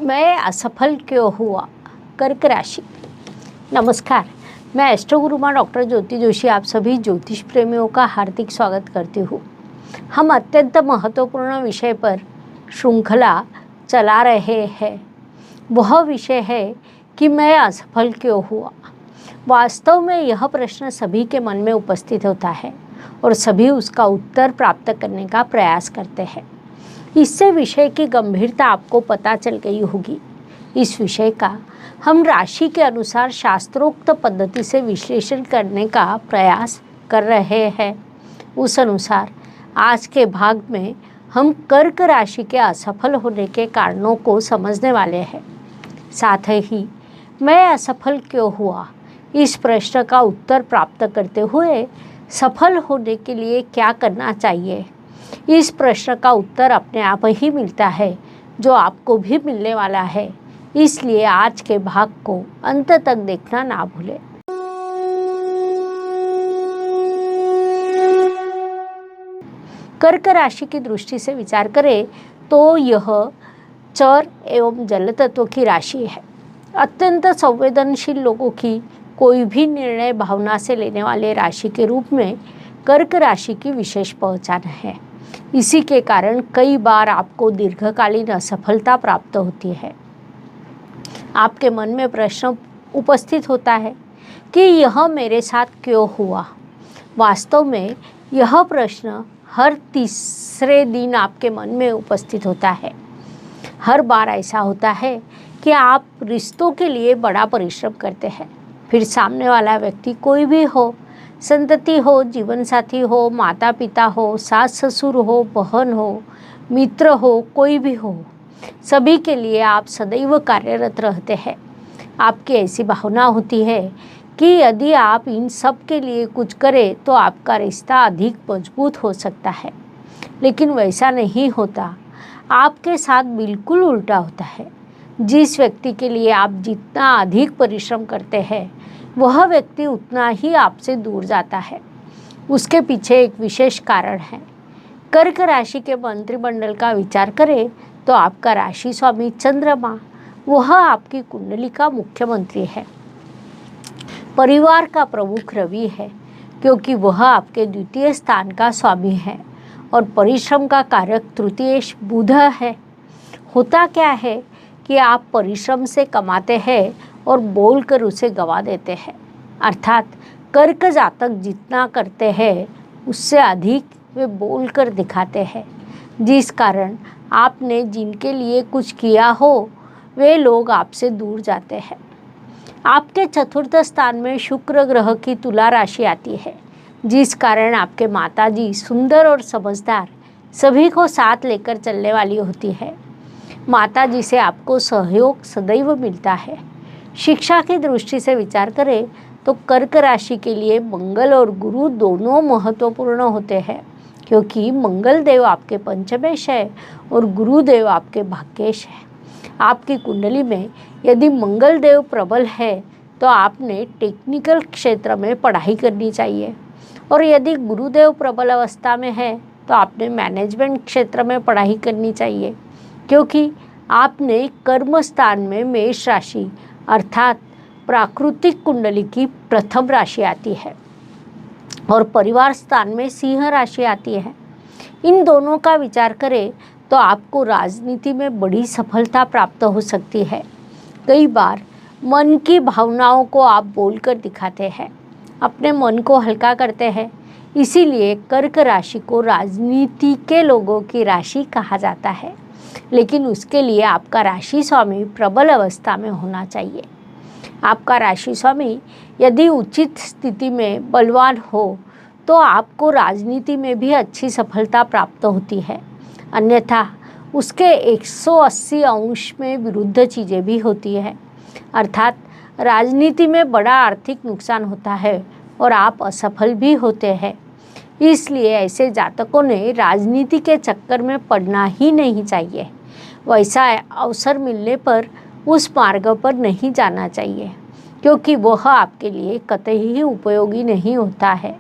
मैं असफल क्यों हुआ? कर्क राशि। नमस्कार, मैं एस्ट्रो गुरु माँ डॉक्टर ज्योति जोशी आप सभी ज्योतिष प्रेमियों का हार्दिक स्वागत करती हूँ। हम अत्यंत महत्वपूर्ण विषय पर श्रृंखला चला रहे हैं। वह विषय है कि मैं असफल क्यों हुआ। वास्तव में यह प्रश्न सभी के मन में उपस्थित होता है और सभी उसका उत्तर प्राप्त करने का प्रयास करते हैं। इससे विषय की गंभीरता आपको पता चल गई होगी। इस विषय का हम राशि के अनुसार शास्त्रोक्त पद्धति से विश्लेषण करने का प्रयास कर रहे हैं। उस अनुसार आज के भाग में हम कर्क राशि के असफल होने के कारणों को समझने वाले हैं। साथ ही मैं असफल क्यों हुआ, इस प्रश्न का उत्तर प्राप्त करते हुए सफल होने के लिए क्या करना चाहिए, इस प्रश्न का उत्तर अपने आप ही मिलता है, जो आपको भी मिलने वाला है। इसलिए आज के भाग को अंत तक देखना ना भूलें। कर्क राशि की दृष्टि से विचार करें तो यह चर एवं जल तत्व की राशि है। अत्यंत संवेदनशील लोगों की कोई भी निर्णय भावना से लेने वाले राशि के रूप में कर्क राशि की विशेष पहचान है। इसी के कारण कई बार आपको दीर्घकालीन असफलता प्राप्त होती है। आपके मन में प्रश्न उपस्थित होता है कि यह मेरे साथ क्यों हुआ। वास्तव में यह प्रश्न हर तीसरे दिन आपके मन में उपस्थित होता है। हर बार ऐसा होता है कि आप रिश्तों के लिए बड़ा परिश्रम करते हैं, फिर सामने वाला व्यक्ति कोई भी हो, संतति हो, जीवन साथी हो, माता पिता हो, सास ससुर हो, बहन हो, मित्र हो, कोई भी हो, सभी के लिए आप सदैव कार्यरत रहते हैं। आपकी ऐसी भावना होती है कि यदि आप इन सब के लिए कुछ करें तो आपका रिश्ता अधिक मजबूत हो सकता है, लेकिन वैसा नहीं होता। आपके साथ बिल्कुल उल्टा होता है। जिस व्यक्ति के लिए आप जितना अधिक परिश्रम करते हैं, वह व्यक्ति उतना ही आपसे दूर जाता है। उसके पीछे एक विशेष कारण है। कर्क राशि के मंत्रिमंडल का विचार करें तो आपका राशि स्वामी चंद्रमा, वह आपकी कुंडली का मुख्यमंत्री है। परिवार का प्रमुख रवि है, क्योंकि वह आपके द्वितीय स्थान का स्वामी है, और परिश्रम का कारक तृतीयेश बुध है। होता क्या है कि आप परिश्रम से कमाते हैं और बोलकर उसे गवा देते हैं। अर्थात कर्क जातक जितना करते हैं उससे अधिक वे बोलकर दिखाते हैं, जिस कारण आपने जिनके लिए कुछ किया हो वे लोग आपसे दूर जाते हैं। आपके चतुर्थ स्थान में शुक्र ग्रह की तुला राशि आती है, जिस कारण आपके माताजी सुंदर और समझदार, सभी को साथ लेकर चलने वाली होती है। माताजी से आपको सहयोग सदैव मिलता है। शिक्षा की दृष्टि से विचार करें तो कर्क राशि के लिए मंगल और गुरु दोनों महत्वपूर्ण होते हैं, क्योंकि मंगल देव आपके पंचमेश है और गुरुदेव आपके भाग्येश है। आपकी कुंडली में यदि मंगल देव प्रबल है तो आपने टेक्निकल क्षेत्र में पढ़ाई करनी चाहिए, और यदि गुरुदेव प्रबल अवस्था में है तो आपने मैनेजमेंट क्षेत्र में पढ़ाई करनी चाहिए, क्योंकि आपने कर्म स्थान में मेष राशि अर्थात प्राकृतिक कुंडली की प्रथम राशि आती है, और परिवार स्थान में सिंह राशि आती है। इन दोनों का विचार करें तो आपको राजनीति में बड़ी सफलता प्राप्त हो सकती है। कई बार मन की भावनाओं को आप बोलकर दिखाते हैं, अपने मन को हल्का करते हैं। इसीलिए कर्क राशि को राजनीति के लोगों की राशि कहा जाता है, लेकिन उसके लिए आपका राशि स्वामी प्रबल अवस्था में होना चाहिए। आपका राशि स्वामी यदि उचित स्थिति में बलवान हो तो आपको राजनीति में भी अच्छी सफलता प्राप्त होती है, अन्यथा उसके 180 अंश में विरुद्ध चीज़ें भी होती है। अर्थात राजनीति में बड़ा आर्थिक नुकसान होता है और आप असफल भी होते हैं। इसलिए ऐसे जातकों ने राजनीति के चक्कर में पड़ना ही नहीं चाहिए। वैसा अवसर मिलने पर उस मार्ग पर नहीं जाना चाहिए, क्योंकि वह आपके लिए कतई ही उपयोगी नहीं होता है।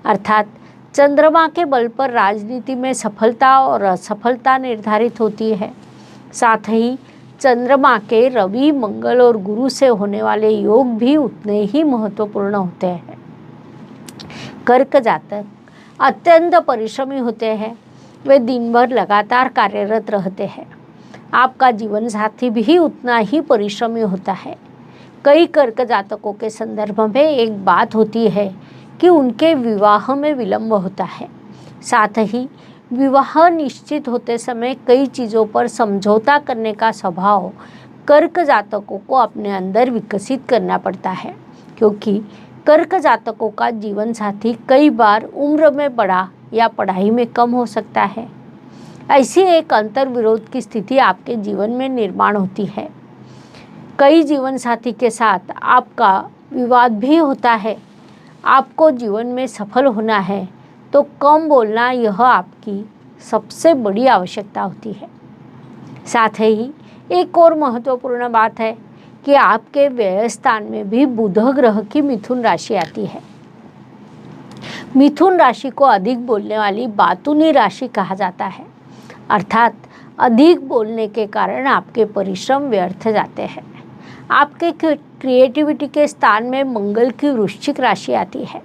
अर्थात चंद्रमा के बल पर राजनीति में सफलता और असफलता निर्धारित होती है। साथ ही चंद्रमा के रवि, मंगल और गुरु से होने वाले योग भी उतने ही महत्वपूर्ण होते हैं। कर्क जातक अत्यंत परिश्रमी होते हैं। वे दिन भर लगातार कार्यरत रहते हैं। आपका जीवन साथी भी उतना ही परिश्रमी होता है। कई कर्क जातकों के संदर्भ में एक बात होती है कि उनके विवाह में विलंब होता है। साथ ही विवाह निश्चित होते समय कई चीज़ों पर समझौता करने का स्वभाव कर्क जातकों को अपने अंदर विकसित करना पड़ता है, क्योंकि कर्क जातकों का जीवन साथी कई बार उम्र में बड़ा या पढ़ाई में कम हो सकता है। ऐसी एक अंतर विरोध की स्थिति आपके जीवन में निर्माण होती है। कई जीवन साथी के साथ आपका विवाद भी होता है। आपको जीवन में सफल होना है तो कम बोलना यह आपकी सबसे बड़ी आवश्यकता होती है। साथ ही एक और महत्वपूर्ण बात है कि आपके व्यय स्थान में भी बुध ग्रह की मिथुन राशि आती है। मिथुन राशि को अधिक बोलने वाली बातूनी राशि कहा जाता है, अर्थात अधिक बोलने के कारण आपके परिश्रम व्यर्थ जाते हैं। आपके क्रिएटिविटी के स्थान में मंगल की वृश्चिक राशि आती है।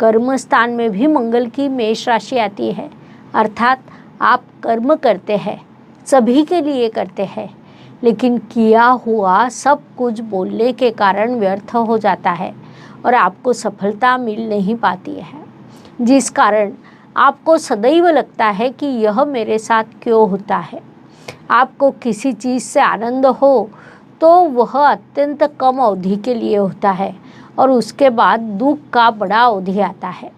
कर्म स्थान में भी मंगल की मेष राशि आती है, अर्थात आप कर्म करते हैं, सभी के लिए करते हैं, लेकिन किया हुआ सब कुछ बोलने के कारण व्यर्थ हो जाता है और आपको सफलता मिल नहीं पाती है, जिस कारण आपको सदैव लगता है कि यह मेरे साथ क्यों होता है। आपको किसी चीज़ से आनंद हो तो वह अत्यंत कम अवधि के लिए होता है और उसके बाद दुख का बड़ा अवधि आता है,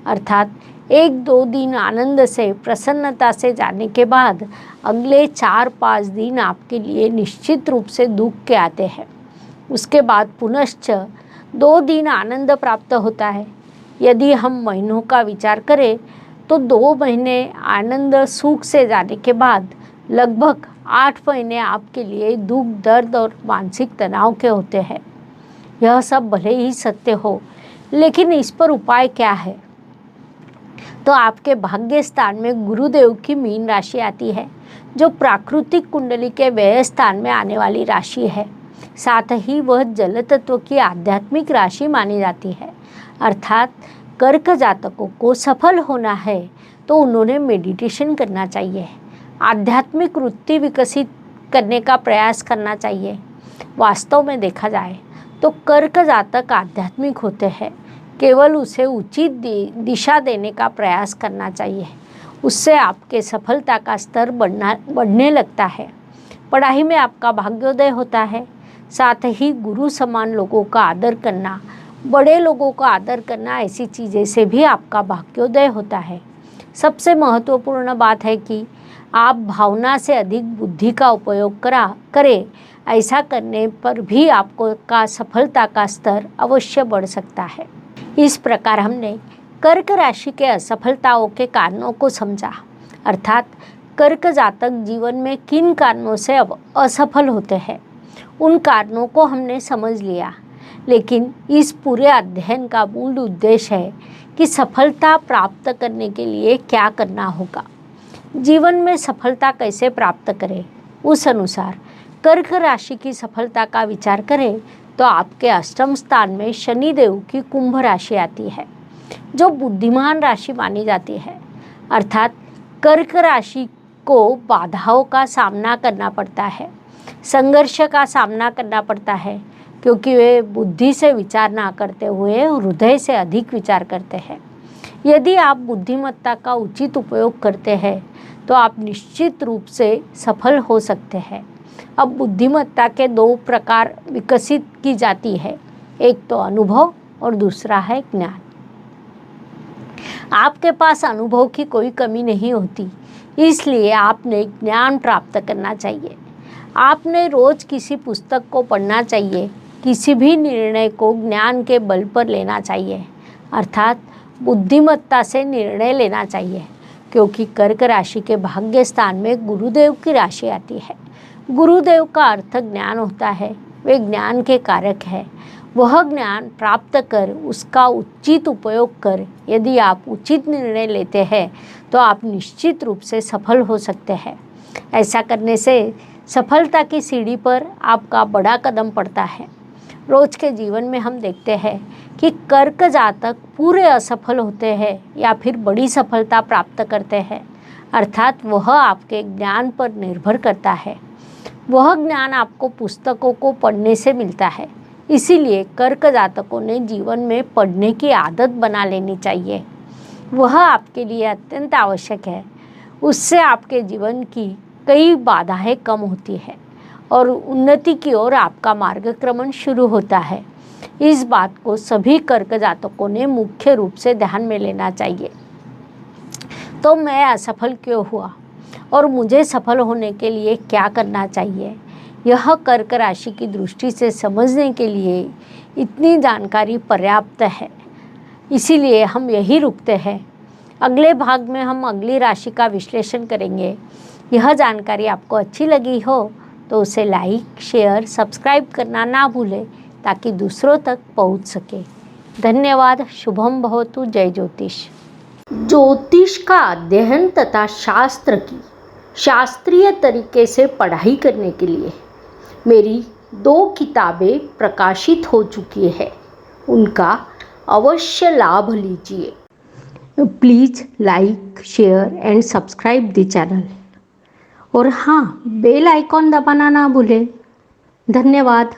अर्थात 1-2 दिन आनंद से प्रसन्नता से जाने के बाद अगले 4-5 दिन आपके लिए निश्चित रूप से दुख के आते हैं। उसके बाद पुनश्च 2 दिन आनंद प्राप्त होता है। यदि हम महीनों का विचार करें तो 2 महीने आनंद सुख से जाने के बाद लगभग 8 महीने आपके लिए दुख, दर्द और मानसिक तनाव के होते हैं। यह सब भले ही सत्य हो, लेकिन इस पर उपाय क्या है? तो आपके भाग्य स्थान में गुरुदेव की मीन राशि आती है, जो प्राकृतिक कुंडली के व्यय स्थान में आने वाली राशि है। साथ ही वह जल तत्व की आध्यात्मिक राशि मानी जाती है, अर्थात कर्क जातकों को सफल होना है तो उन्होंने मेडिटेशन करना चाहिए, आध्यात्मिक वृत्ति विकसित करने का प्रयास करना चाहिए। वास्तव में देखा जाए तो कर्क जातक आध्यात्मिक होते हैं, केवल उसे उचित दिशा देने का प्रयास करना चाहिए। उससे आपके सफलता का स्तर बढ़ने लगता है। पढ़ाई में आपका भाग्योदय होता है। साथ ही गुरु समान लोगों का आदर करना, बड़े लोगों का आदर करना, ऐसी चीज़ें से भी आपका भाग्योदय होता है। सबसे महत्वपूर्ण बात है कि आप भावना से अधिक बुद्धि का उपयोग करें। ऐसा करने पर भी आपको का सफलता का स्तर अवश्य बढ़ सकता है। इस प्रकार हमने कर्क राशि के असफलताओं के कारणों को समझा, अर्थात कर्क जातक जीवन में किन कारणों से अब असफल होते हैं, उन कारणों को हमने समझ लिया। लेकिन इस पूरे अध्ययन का मूल उद्देश्य है कि सफलता प्राप्त करने के लिए क्या करना होगा, जीवन में सफलता कैसे प्राप्त करें। उस अनुसार कर्क राशि की सफलता का विचार करें तो आपके अष्टम स्थान में शनिदेव की कुंभ राशि आती है, जो बुद्धिमान राशि मानी जाती है। अर्थात कर्क राशि को बाधाओं का सामना करना पड़ता है, संघर्ष का सामना करना पड़ता है, क्योंकि वे बुद्धि से विचार ना करते हुए हृदय से अधिक विचार करते हैं। यदि आप बुद्धिमत्ता का उचित उपयोग करते हैं तो आप निश्चित रूप से सफल हो सकते हैं। अब बुद्धिमत्ता के 2 प्रकार विकसित की जाती है, एक तो अनुभव और दूसरा है ज्ञान। आपके पास अनुभव की कोई कमी नहीं होती, इसलिए आपने ज्ञान प्राप्त करना चाहिए। आपने रोज किसी पुस्तक को पढ़ना चाहिए, किसी भी निर्णय को ज्ञान के बल पर लेना चाहिए, अर्थात बुद्धिमत्ता से निर्णय लेना चाहिए, क्योंकि कर्क राशि के भाग्य स्थान में गुरुदेव की राशि आती है। गुरुदेव का अर्थ ज्ञान होता है, वे ज्ञान के कारक है। वह ज्ञान प्राप्त कर उसका उचित उपयोग कर यदि आप उचित निर्णय लेते हैं तो आप निश्चित रूप से सफल हो सकते हैं। ऐसा करने से सफलता की सीढ़ी पर आपका बड़ा कदम पड़ता है। रोज के जीवन में हम देखते हैं कि कर्क जातक पूरे असफल होते हैं या फिर बड़ी सफलता प्राप्त करते हैं, अर्थात वह आपके ज्ञान पर निर्भर करता है। वह ज्ञान आपको पुस्तकों को पढ़ने से मिलता है। इसीलिए कर्क जातकों ने जीवन में पढ़ने की आदत बना लेनी चाहिए। वह आपके लिए अत्यंत आवश्यक है। उससे आपके जीवन की कई बाधाएं कम होती है और उन्नति की ओर आपका मार्गक्रमण शुरू होता है। इस बात को सभी कर्क जातकों ने मुख्य रूप से ध्यान में लेना चाहिए। तो मैं असफल क्यों हुआ और मुझे सफल होने के लिए क्या करना चाहिए, यह कर्क राशि की दृष्टि से समझने के लिए इतनी जानकारी पर्याप्त है। इसीलिए हम यही रुकते हैं। अगले भाग में हम अगली राशि का विश्लेषण करेंगे। यह जानकारी आपको अच्छी लगी हो तो उसे लाइक, शेयर, सब्सक्राइब करना ना भूलें ताकि दूसरों तक पहुंच सके। धन्यवाद। शुभम भवतु। जय ज्योतिष। ज्योतिष का अध्ययन तथा शास्त्र की शास्त्रीय तरीके से पढ़ाई करने के लिए मेरी 2 किताबें प्रकाशित हो चुकी है, उनका अवश्य लाभ लीजिए। Please like, share and subscribe the channel और हाँ, बेल आइकॉन दबाना ना भूलें। धन्यवाद।